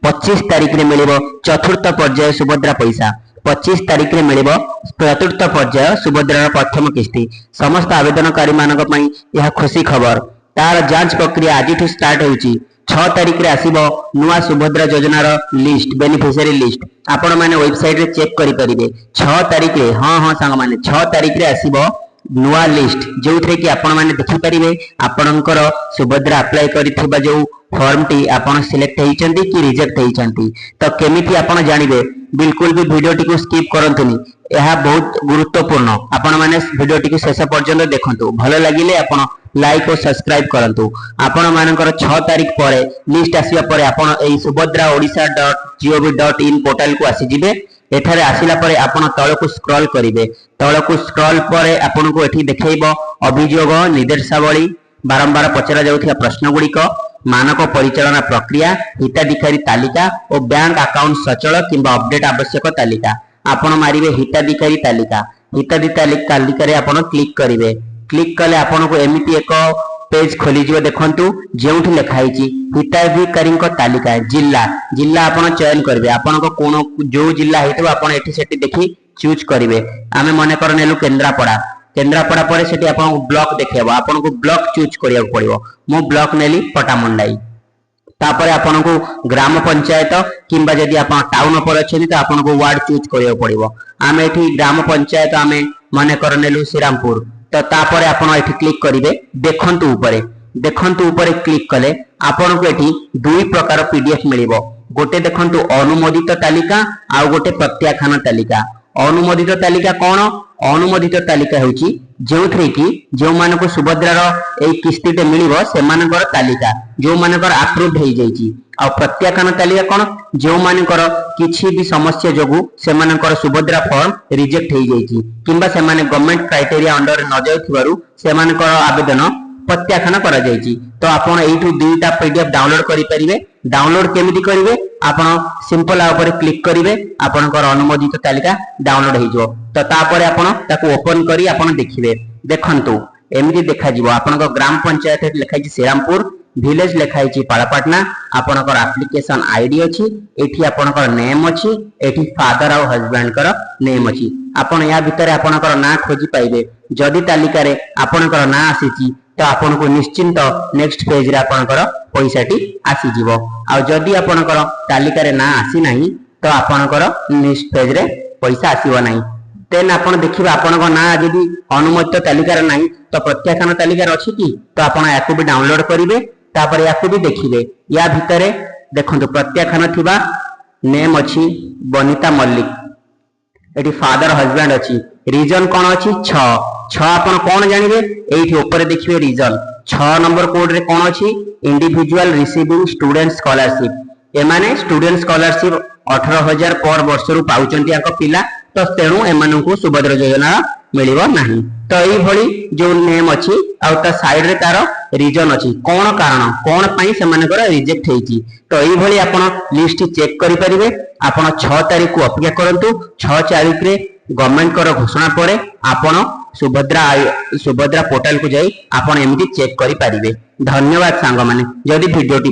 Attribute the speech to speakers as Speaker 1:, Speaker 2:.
Speaker 1: 25 तारिख रे मिलिबो चतुर्थ पर्याय सुभद्रा पैसा 25 तारिख रे मिलिबो चतुर्थ पर्याय सुभद्रा प्रथम किस्ती समस्त आवेदनकारी मानक पई यह खुशी खबर तार जांच प्रक्रिया आज स्टार्ट होउची 6 तारिख रे आसीबो नुआ सुभद्रा योजनार लिस्ट बेनिफिशियरी लिस्ट आपण माने वेबसाइट रे चेक करि परिबे 6 तारिख रे हां सांग माने 6 तारिख रे आसीबो नुआ लिस्ट जो थे कि आपण माने देखि परिबे आपणकर सुभद्रा अप्लाई करिथिबा जो फॉर्म टी आपण सिलेक्ट हेइचंती कि रिजेक्ट हेइचंती तो केमिति आपण जानिबे बिल्कुल भी वीडियो टी को स्किप करंतुनी यह बहुत गुरुत्वपूर्ण आपण माने वीडियो टी को शेष पर्यंत देखंतु भलो लागिले आपण लाइक और सब्सक्राइब करंतु आपण मानकर 6 तारिख परे लिस्ट आसीबा परे आपण एई subhadra.odisha.gov.in पोर्टल को आसी जिबे एठारे आसिला परे आपण तळकु स्क्रॉल करिवे तळकु स्क्रॉल परे आपण को एठी देखैबो अभियोग निर्देशावली बारंबार पचरा जाउथिया प्रश्न गुड़िक मानक परिचालना प्रक्रिया हिताधिकारी तालिका और बैंक अकाउंट सचल किंबा अपडेट आवश्यक तालिका आपण मारिवे हिताधिकारी तालिका तालिका रे आपण क्लिक करिवे क्लिक कले आपण को एमिति एक पेज खोली जिवो देखंतु जेउठी लेखाइची हिताधिकारी तालिका जिल्ला जिल्ला आपण चयन करिवे आपण को कोन जो जिल्ला हेतु आपण एठी सेठी देखि चूज करिवे आमे मने कर नेलु केन्द्रापड़ा पर सेठी आपण ब्लॉक देखेबो आपण को ब्लॉक चूज करिया पड़िबो मो ब्लॉक नेली पटामुंडाई तापर आपण को ग्राम पंचायत किंबा जदि आपण टाउन पर अछि त आपण को वार्ड चूज करिया पड़िबो आमे एठी ग्राम पंचायत आमे मने कर नेलु श्रीरामपुर तो तापर आपण एठी क्लिक करिवे देखंतु ऊपर क्लिक कले आपण को एठी दुई प्रकार पीडीएफ मिलिबो गोटे देखंतु अनुमोदित तालिका आ गोटे प्रत्याख्यान तालिका अनुमोदित तालिका कौन अनुमोदित तालिका होची जेउथरे कि जो मानको सुभद्रार एई किस्तीटे मिलिबो से मानकर तालिका जो मानकर अप्रूव्ड हे जाईची आ प्रत्याख्यान तालिका कौन जो मानकर किछि भी समस्या जोगु से मानकर सुभद्रा फॉर्म रिजेक्ट हे जाईची किंबा से माने गवर्नमेंट क्राइटेरिया अंडर न जायथिबारु से मानकर आवेदन प्रत्याख्यान करा जाईची तो आपण एइठु दुईटा पीडीएफ डाउनलोड करि परिबे डाउनलोड केमिति करिवे आपण सिंपल ऊपर क्लिक करिवे आपनकर अनुमोदित तालिका डाउनलोड हे जो तो तापर आपण ताको ओपन करी आपण देखिवे देखंतु एमिति देखा जिवो आपनकर ग्राम पंचायत लेखाई श्रीरामपुर विलेज लेखाई पालापाटना आपनकर एप्लिकेशन आईडी अछि एठी आपनकर नेम अछि एठी फादर और हस्बैंड कर नेम अछि आपण या भीतर आपनकर ना खोजी पाइबे जदि तालिका रे आपनकर ना आसीची तो आपन को निश्चिंत नेक्स्ट पेज रे आपनकर पैसाटी आसी जिवो आ जदि आपनकर तालिका रे ना आसी नाही तो आपनकर नेक्स्ट पेज रे पैसा आसीबो नाही देन आपण देखिबे आपनकर ना जदि अनुमोदित तालिका रे नाही तो प्रत्याख्यान तालिका रे अछि कि तो आपण याकु भी डाउनलोड करिवे तापर याकु भी देखिवे या भितरे देखंतु प्रत्याख्यान थिबा नेम अछि बनिता मल्लिक एटी फादर हस्बैंड अछि रीजन कोन अछि 6 आपण कोन जानिबे एठी ऊपर देखिबे रीजन 6 नंबर कोड रे कोन अछि इंडिविजुअल रिसीविंग स्टूडेंट स्कॉलरशिप ए माने स्टूडेंट स्कॉलरशिप 18000 पर वर्ष रु पाउचंती आक पिला तो तेणु एमानकु सुभद्रा योजना मिलिबो नाही तो एई भली जो नेम अछि आ ता साइड रे तार रीजन अछि कोन कारण कोन पई से मानकर रिजेक्ट हेची तो एई भली आपण लिस्ट चेक करि परिबे आपण 6 तारिख को अपेक्षा करंतु 6 तारिख रे गवर्नमेंट कर घोषणा परे आपण सुभद्रा पोर्टल को जाई आपण एमिति चेक करि परिबे धन्यवाद सांग माने जदि वीडियो टी